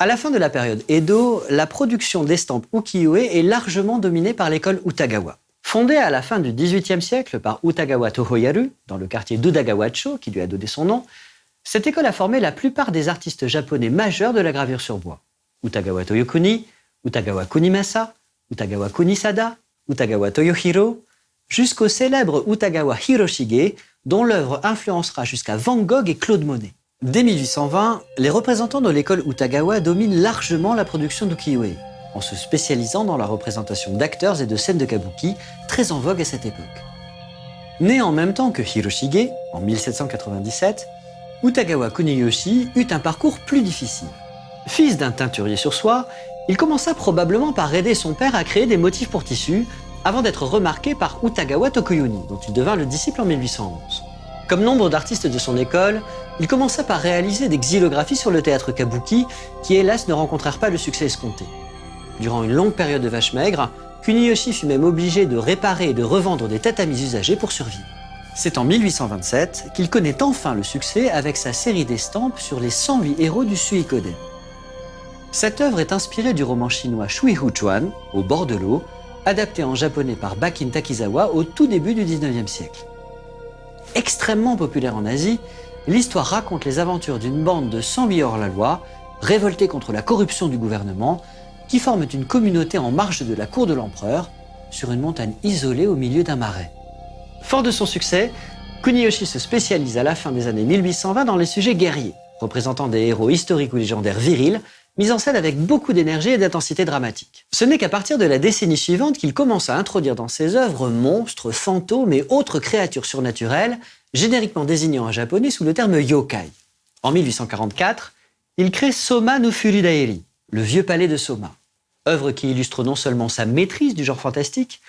À la fin de la période Edo, la production d'estampes ukiyo-e est largement dominée par l'école Utagawa. Fondée à la fin du XVIIIe siècle par Utagawa Tohoyaru, dans le quartier d'Udagawa-cho, qui lui a donné son nom, cette école a formé la plupart des artistes japonais majeurs de la gravure sur bois. Utagawa Toyokuni, Utagawa Kunimasa, Utagawa Kunisada, Utagawa Toyohiro, jusqu'au célèbre Utagawa Hiroshige, dont l'œuvre influencera jusqu'à Van Gogh et Claude Monet. Dès 1820, les représentants de l'école Utagawa dominent largement la production d'ukiyo-e, en se spécialisant dans la représentation d'acteurs et de scènes de kabuki, très en vogue à cette époque. Né en même temps que Hiroshige, en 1797, Utagawa Kuniyoshi eut un parcours plus difficile. Fils d'un teinturier sur soie, il commença probablement par aider son père à créer des motifs pour tissus, avant d'être remarqué par Utagawa Tokuyuni, dont il devint le disciple en 1811. Comme nombre d'artistes de son école, il commença par réaliser des xylographies sur le théâtre kabuki, qui hélas ne rencontrèrent pas le succès escompté. Durant une longue période de vaches maigres, Kuniyoshi fut même obligé de réparer et de revendre des tatamis usagés pour survivre. C'est en 1827 qu'il connaît enfin le succès avec sa série d'estampes sur les 108 héros du Suikoden. Cette œuvre est inspirée du roman chinois Shuihu Chuan, Au bord de l'eau, adapté en japonais par Bakin Takizawa au tout début du XIXe siècle. Extrêmement populaire en Asie, l'histoire raconte les aventures d'une bande de 108 hors-la-loi, révoltés contre la corruption du gouvernement, qui forment une communauté en marge de la cour de l'empereur, sur une montagne isolée au milieu d'un marais. Fort de son succès, Kuniyoshi se spécialise à la fin des années 1820 dans les sujets guerriers, représentant des héros historiques ou légendaires virils, mis en scène avec beaucoup d'énergie et d'intensité dramatique. Ce n'est qu'à partir de la décennie suivante qu'il commence à introduire dans ses œuvres monstres, fantômes et autres créatures surnaturelles, génériquement désignées en japonais sous le terme yokai. En 1844, il crée Soma no Furidaeri, le vieux palais de Soma, œuvre qui illustre non seulement sa maîtrise du genre fantastique,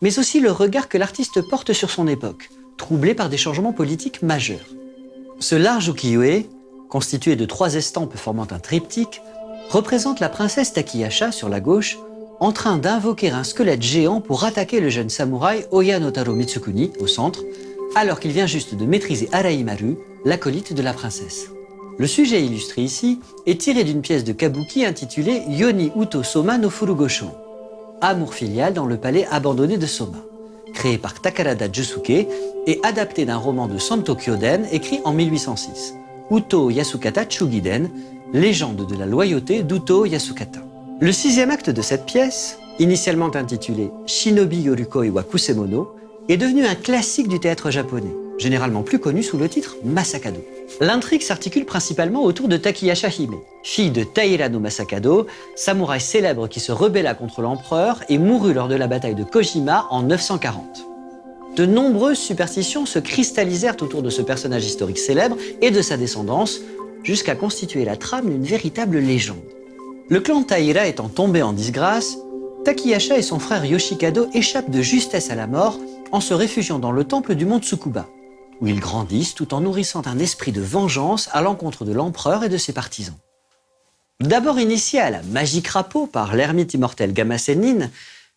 mais aussi le regard que l'artiste porte sur son époque, troublé par des changements politiques majeurs. Ce large ukiyo-e, constitué de 3 estampes formant un triptyque, représente la princesse Takiyasha sur la gauche, en train d'invoquer un squelette géant pour attaquer le jeune samouraï Oya no Taro Mitsukuni au centre, alors qu'il vient juste de maîtriser Araimaru, l'acolyte de la princesse. Le sujet illustré ici est tiré d'une pièce de kabuki intitulée Yoni Uto Soma no Furugosho, amour filial dans le palais abandonné de Soma, créé par Takarada Josuke et adapté d'un roman de Santo Kyoden écrit en 1806, Uto Yasukata Chugiden, légende de la loyauté d'Uto Yasukata. Le 6e acte de cette pièce, initialement intitulé Shinobi Yorukoi wa Kusemono, est devenu un classique du théâtre japonais, généralement plus connu sous le titre Masakado. L'intrigue s'articule principalement autour de Takiyasha Hime, fille de Taira no Masakado, samouraï célèbre qui se rebella contre l'empereur et mourut lors de la bataille de Kojima en 940. De nombreuses superstitions se cristallisèrent autour de ce personnage historique célèbre et de sa descendance, jusqu'à constituer la trame d'une véritable légende. Le clan Taira étant tombé en disgrâce, Takiyasha et son frère Yoshikado échappent de justesse à la mort en se réfugiant dans le temple du mont Tsukuba, où ils grandissent tout en nourrissant un esprit de vengeance à l'encontre de l'empereur et de ses partisans. D'abord initié à la magie crapaud par l'ermite immortel Gamasenin,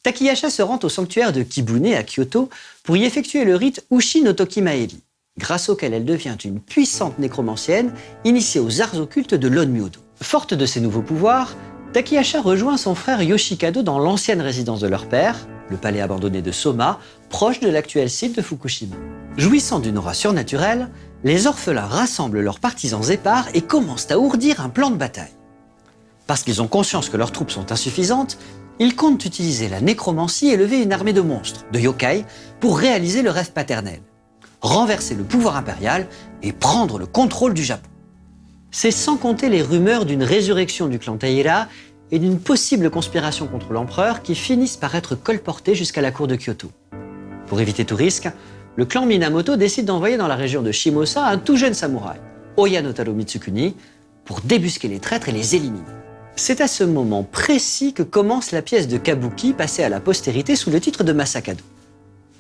Takiyasha se rend au sanctuaire de Kibune à Kyoto pour y effectuer le rite Ushi no Tokimaeri, grâce auquel elle devient une puissante nécromancienne initiée aux arts occultes de l'Onmyodo. Forte de ses nouveaux pouvoirs, Takiyasha rejoint son frère Yoshikado dans l'ancienne résidence de leur père, le palais abandonné de Soma, proche de l'actuel site de Fukushima. Jouissant d'une aura surnaturelle, les orphelins rassemblent leurs partisans épars et commencent à ourdir un plan de bataille. Parce qu'ils ont conscience que leurs troupes sont insuffisantes, ils comptent utiliser la nécromancie et lever une armée de monstres, de yokai, pour réaliser le rêve paternel, renverser le pouvoir impérial et prendre le contrôle du Japon. C'est sans compter les rumeurs d'une résurrection du clan Taira et d'une possible conspiration contre l'empereur qui finissent par être colportées jusqu'à la cour de Kyoto. Pour éviter tout risque, le clan Minamoto décide d'envoyer dans la région de Shimosa un tout jeune samouraï, Oya no Taro Mitsukuni, pour débusquer les traîtres et les éliminer. C'est à ce moment précis que commence la pièce de kabuki passée à la postérité sous le titre de Masakado.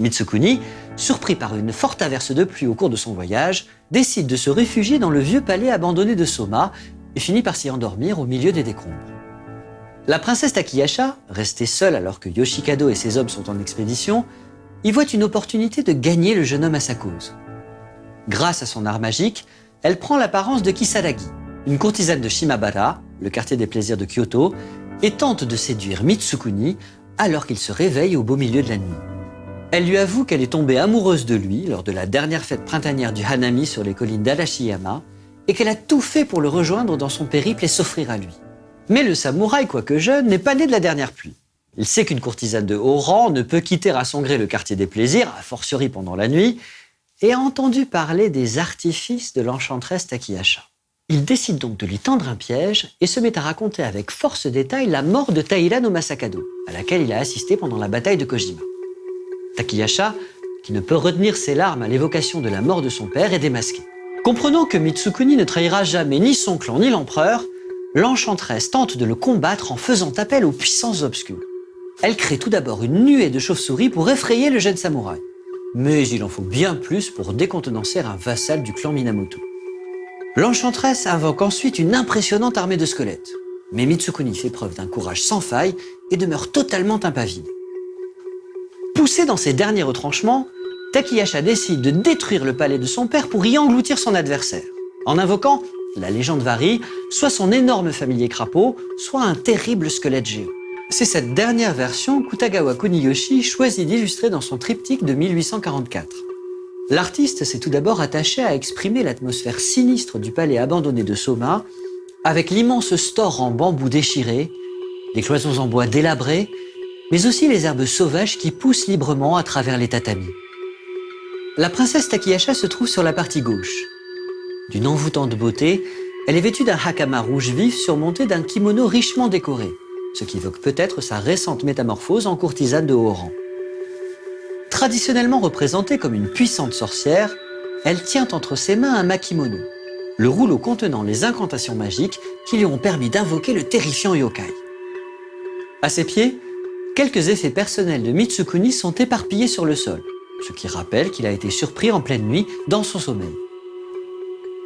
Mitsukuni, surpris par une forte averse de pluie au cours de son voyage, décide de se réfugier dans le vieux palais abandonné de Soma et finit par s'y endormir au milieu des décombres. La princesse Takiyasha, restée seule alors que Yoshikado et ses hommes sont en expédition, y voit une opportunité de gagner le jeune homme à sa cause. Grâce à son art magique, elle prend l'apparence de Kisaragi, une courtisane de Shimabara, le quartier des plaisirs de Kyoto, et tente de séduire Mitsukuni alors qu'il se réveille au beau milieu de la nuit. Elle lui avoue qu'elle est tombée amoureuse de lui lors de la dernière fête printanière du Hanami sur les collines d'Arashiyama et qu'elle a tout fait pour le rejoindre dans son périple et s'offrir à lui. Mais le samouraï, quoique jeune, n'est pas né de la dernière pluie. Il sait qu'une courtisane de haut rang ne peut quitter à son gré le quartier des plaisirs, a fortiori pendant la nuit, et a entendu parler des artifices de l'enchanteresse Takihasha. Il décide donc de lui tendre un piège et se met à raconter avec force détail la mort de Taira no Masakado, à laquelle il a assisté pendant la bataille de Kojima. Takihasha, qui ne peut retenir ses larmes à l'évocation de la mort de son père, est démasqué. Comprenant que Mitsukuni ne trahira jamais ni son clan ni l'empereur, l'enchanteresse tente de le combattre en faisant appel aux puissances obscures. Elle crée tout d'abord une nuée de chauves-souris pour effrayer le jeune samouraï. Mais il en faut bien plus pour décontenancer un vassal du clan Minamoto. L'enchanteresse invoque ensuite une impressionnante armée de squelettes. Mais Mitsukuni fait preuve d'un courage sans faille et demeure totalement impavide. Poussé dans ses derniers retranchements, Takihasha décide de détruire le palais de son père pour y engloutir son adversaire, en invoquant, la légende varie, soit son énorme familier crapaud, soit un terrible squelette géant. C'est cette dernière version qu'Utagawa Kuniyoshi choisit d'illustrer dans son triptyque de 1844. L'artiste s'est tout d'abord attaché à exprimer l'atmosphère sinistre du palais abandonné de Soma, avec l'immense store en bambou déchiré, les cloisons en bois délabrées, mais aussi les herbes sauvages qui poussent librement à travers les tatamis. La princesse Takihasha se trouve sur la partie gauche. D'une envoûtante beauté, elle est vêtue d'un hakama rouge vif surmonté d'un kimono richement décoré, ce qui évoque peut-être sa récente métamorphose en courtisane de haut rang. Traditionnellement représentée comme une puissante sorcière, elle tient entre ses mains un makimono, le rouleau contenant les incantations magiques qui lui ont permis d'invoquer le terrifiant yokai. À ses pieds, quelques effets personnels de Mitsukuni sont éparpillés sur le sol, ce qui rappelle qu'il a été surpris en pleine nuit dans son sommeil.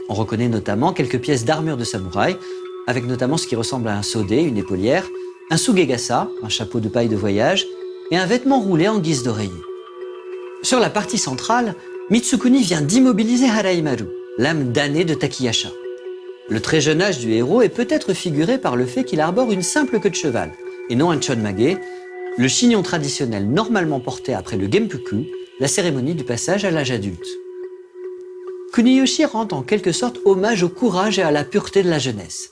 On reconnaît notamment quelques pièces d'armure de samouraï, avec notamment ce qui ressemble à un sode, une épaulière, un sugegasa, un chapeau de paille de voyage, et un vêtement roulé en guise d'oreiller. Sur la partie centrale, Mitsukuni vient d'immobiliser Haraimaru, l'âme damnée de Takihasha. Le très jeune âge du héros est peut-être figuré par le fait qu'il arbore une simple queue de cheval, et non un chonmage, le chignon traditionnel normalement porté après le Genpuku, la cérémonie du passage à l'âge adulte. Kuniyoshi rend en quelque sorte hommage au courage et à la pureté de la jeunesse.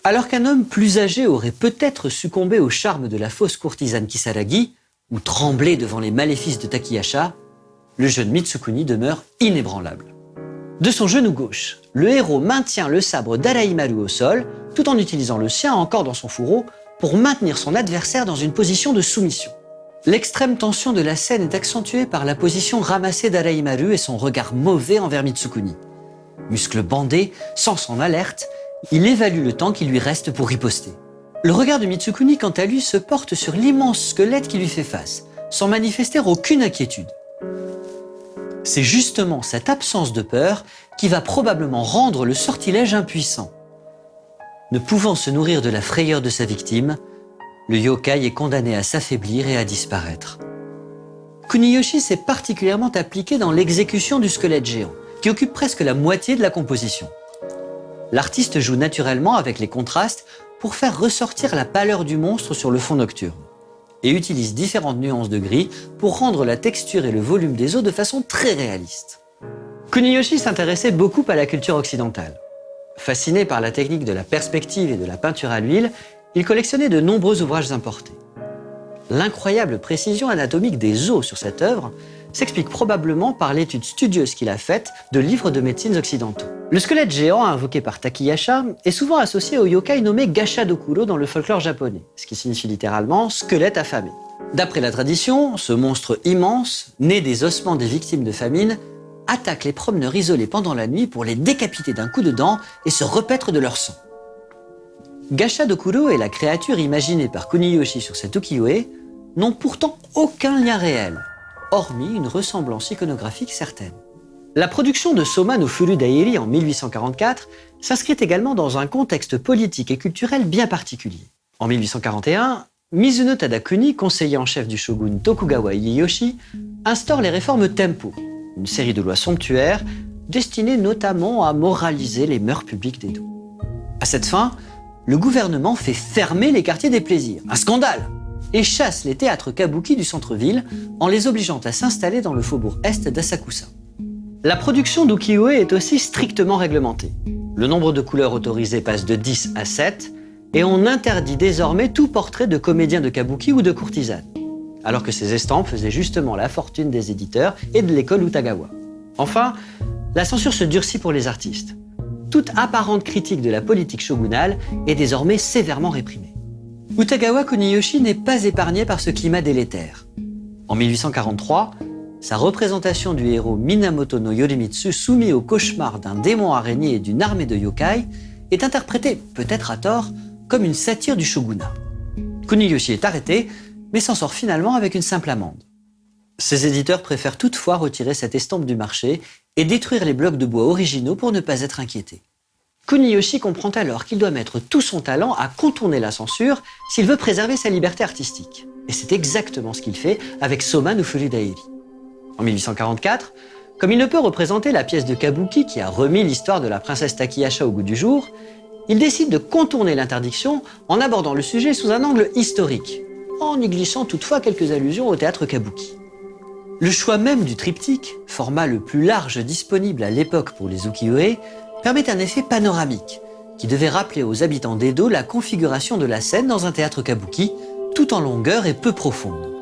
Alors qu'un homme plus âgé aurait peut-être succombé au charme de la fausse courtisane Kisaragi, ou tremblé devant les maléfices de Takihasha, le jeune Mitsukuni demeure inébranlable. De son genou gauche, le héros maintient le sabre d'Araimaru au sol, tout en utilisant le sien encore dans son fourreau pour maintenir son adversaire dans une position de soumission. L'extrême tension de la scène est accentuée par la position ramassée d'Araimaru et son regard mauvais envers Mitsukuni. Muscles bandés, sens en alerte, il évalue le temps qui lui reste pour riposter. Le regard de Mitsukuni, quant à lui, se porte sur l'immense squelette qui lui fait face, sans manifester aucune inquiétude. C'est justement cette absence de peur qui va probablement rendre le sortilège impuissant. Ne pouvant se nourrir de la frayeur de sa victime, le yokai est condamné à s'affaiblir et à disparaître. Kuniyoshi s'est particulièrement appliqué dans l'exécution du squelette géant, qui occupe presque la moitié de la composition. L'artiste joue naturellement avec les contrastes pour faire ressortir la pâleur du monstre sur le fond nocturne, et utilise différentes nuances de gris pour rendre la texture et le volume des os de façon très réaliste. Kuniyoshi s'intéressait beaucoup à la culture occidentale. Fasciné par la technique de la perspective et de la peinture à l'huile, il collectionnait de nombreux ouvrages importés. L'incroyable précision anatomique des os sur cette œuvre s'explique probablement par l'étude studieuse qu'il a faite de livres de médecine occidentaux. Le squelette géant invoqué par Takihasha est souvent associé au yokai nommé Gasha Dokuro dans le folklore japonais, ce qui signifie littéralement squelette affamé. D'après la tradition, ce monstre immense, né des ossements des victimes de famine, attaque les promeneurs isolés pendant la nuit pour les décapiter d'un coup de dent et se repaître de leur sang. Gasha Dokuro et la créature imaginée par Kuniyoshi sur cet ukiyo-e n'ont pourtant aucun lien réel, hormis une ressemblance iconographique certaine. La production de Soma no Furu Dairi en 1844 s'inscrit également dans un contexte politique et culturel bien particulier. En 1841, Mizuno Tadakuni, conseiller en chef du shogun Tokugawa Ieyasu, instaure les réformes Tempo, une série de lois somptuaires destinées notamment à moraliser les mœurs publiques d'Edo. À cette fin, le gouvernement fait fermer les quartiers des plaisirs, un scandale, et chasse les théâtres kabuki du centre-ville en les obligeant à s'installer dans le faubourg est d'Asakusa. La production d'ukiyo-e est aussi strictement réglementée. Le nombre de couleurs autorisées passe de 10 à 7 et on interdit désormais tout portrait de comédien de kabuki ou de courtisane, alors que ces estampes faisaient justement la fortune des éditeurs et de l'école Utagawa. Enfin, la censure se durcit pour les artistes. Toute apparente critique de la politique shogunale est désormais sévèrement réprimée. Utagawa Kuniyoshi n'est pas épargné par ce climat délétère. En 1843, sa représentation du héros Minamoto no Yorimitsu soumis au cauchemar d'un démon araignée et d'une armée de yokai est interprétée, peut-être à tort, comme une satire du shogunat. Kuniyoshi est arrêté, mais s'en sort finalement avec une simple amende. Ses éditeurs préfèrent toutefois retirer cette estampe du marché et détruire les blocs de bois originaux pour ne pas être inquiétés. Kuniyoshi comprend alors qu'il doit mettre tout son talent à contourner la censure s'il veut préserver sa liberté artistique. Et c'est exactement ce qu'il fait avec Soma no Furidairi. En 1844, comme il ne peut représenter la pièce de kabuki qui a remis l'histoire de la princesse Takiyasha au goût du jour, il décide de contourner l'interdiction en abordant le sujet sous un angle historique, en y glissant toutefois quelques allusions au théâtre kabuki. Le choix même du triptyque, format le plus large disponible à l'époque pour les ukiyo-e, permet un effet panoramique qui devait rappeler aux habitants d'Edo la configuration de la scène dans un théâtre kabuki, tout en longueur et peu profonde.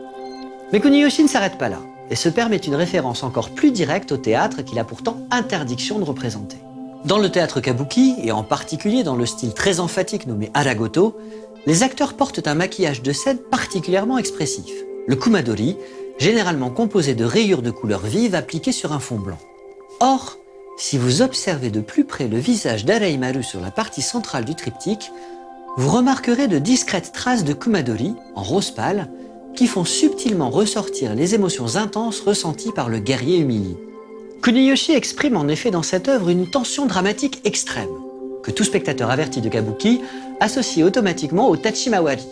Mais Kuniyoshi ne s'arrête pas là et se permet une référence encore plus directe au théâtre qu'il a pourtant interdiction de représenter. Dans le théâtre kabuki, et en particulier dans le style très emphatique nommé aragoto, les acteurs portent un maquillage de scène particulièrement expressif, le kumadori, généralement composé de rayures de couleurs vives appliquées sur un fond blanc. Or, si vous observez de plus près le visage d'Araimaru sur la partie centrale du triptyque, vous remarquerez de discrètes traces de kumadori, en rose pâle, qui font subtilement ressortir les émotions intenses ressenties par le guerrier humilié. Kuniyoshi exprime en effet dans cette œuvre une tension dramatique extrême, que tout spectateur averti de kabuki associe automatiquement au tachimawari,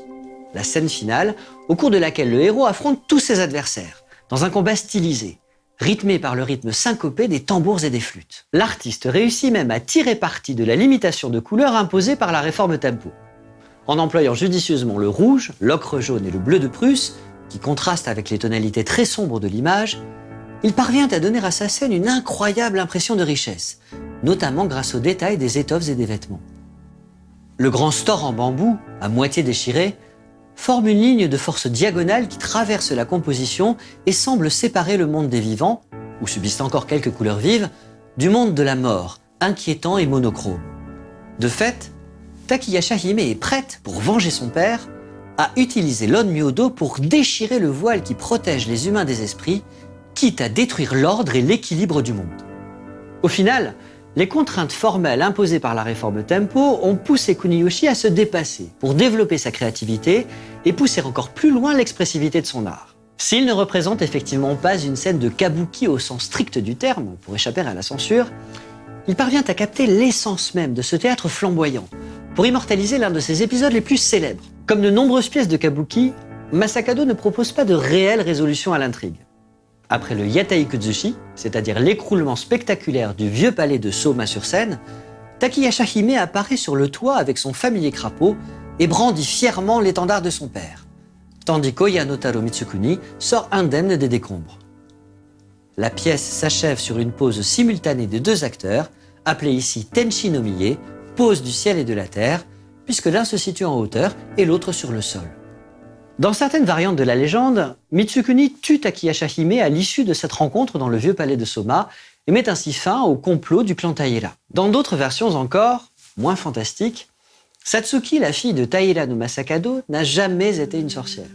la scène finale au cours de laquelle le héros affronte tous ses adversaires, dans un combat stylisé, rythmé par le rythme syncopé des tambours et des flûtes. L'artiste réussit même à tirer parti de la limitation de couleurs imposée par la réforme tempo. En employant judicieusement le rouge, l'ocre jaune et le bleu de Prusse, qui contrastent avec les tonalités très sombres de l'image, il parvient à donner à sa scène une incroyable impression de richesse, notamment grâce aux détails des étoffes et des vêtements. Le grand store en bambou, à moitié déchiré, forme une ligne de force diagonale qui traverse la composition et semble séparer le monde des vivants, où subsistent encore quelques couleurs vives, du monde de la mort, inquiétant et monochrome. De fait, Takiyasha Hime est prête, pour venger son père, à utiliser l'Onmyodo pour déchirer le voile qui protège les humains des esprits, quitte à détruire l'ordre et l'équilibre du monde. Au final, les contraintes formelles imposées par la réforme tempo ont poussé Kuniyoshi à se dépasser pour développer sa créativité et pousser encore plus loin l'expressivité de son art. S'il ne représente effectivement pas une scène de kabuki au sens strict du terme, pour échapper à la censure, il parvient à capter l'essence même de ce théâtre flamboyant, pour immortaliser l'un de ses épisodes les plus célèbres. Comme de nombreuses pièces de kabuki, Masakado ne propose pas de réelle résolution à l'intrigue. Après le Yatai Kuzushi, c'est-à-dire l'écroulement spectaculaire du vieux palais de Soma sur Seine, Takiyasha Hime apparaît sur le toit avec son familier crapaud et brandit fièrement l'étendard de son père, tandis qu'Oya no Taro Mitsukuni sort indemne des décombres. La pièce s'achève sur une pose simultanée des deux acteurs, appelée ici Tenshi no Mie, pose du ciel et de la terre, puisque l'un se situe en hauteur et l'autre sur le sol. Dans certaines variantes de la légende, Mitsukuni tue Takiyasha Hime à l'issue de cette rencontre dans le vieux palais de Soma et met ainsi fin au complot du clan Taira. Dans d'autres versions encore, moins fantastiques, Satsuki, la fille de Taira no Masakado, n'a jamais été une sorcière.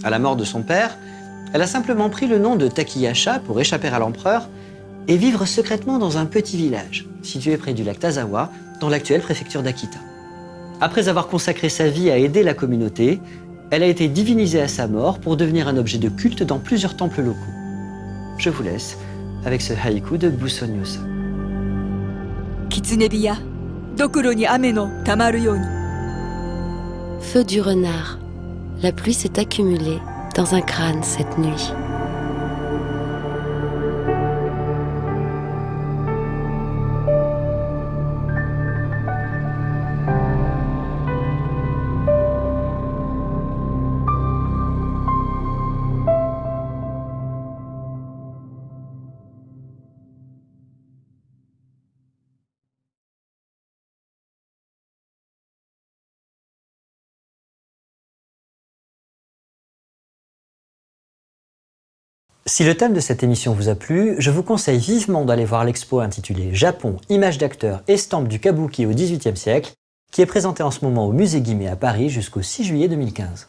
À la mort de son père, elle a simplement pris le nom de Takiyasha pour échapper à l'empereur et vivre secrètement dans un petit village, situé près du lac Tazawa, dans l'actuelle préfecture d'Akita. Après avoir consacré sa vie à aider la communauté, elle a été divinisée à sa mort pour devenir un objet de culte dans plusieurs temples locaux. Je vous laisse avec ce haïku de Busonyosa. Kitsunebiya, dokuro ni ame no tamaru you ni. Feu du renard. La pluie s'est accumulée dans un crâne cette nuit. Si le thème de cette émission vous a plu, je vous conseille vivement d'aller voir l'expo intitulée Japon, images d'acteurs, estampes du kabuki au XVIIIe siècle, qui est présentée en ce moment au musée Guimet à Paris jusqu'au 6 juillet 2015.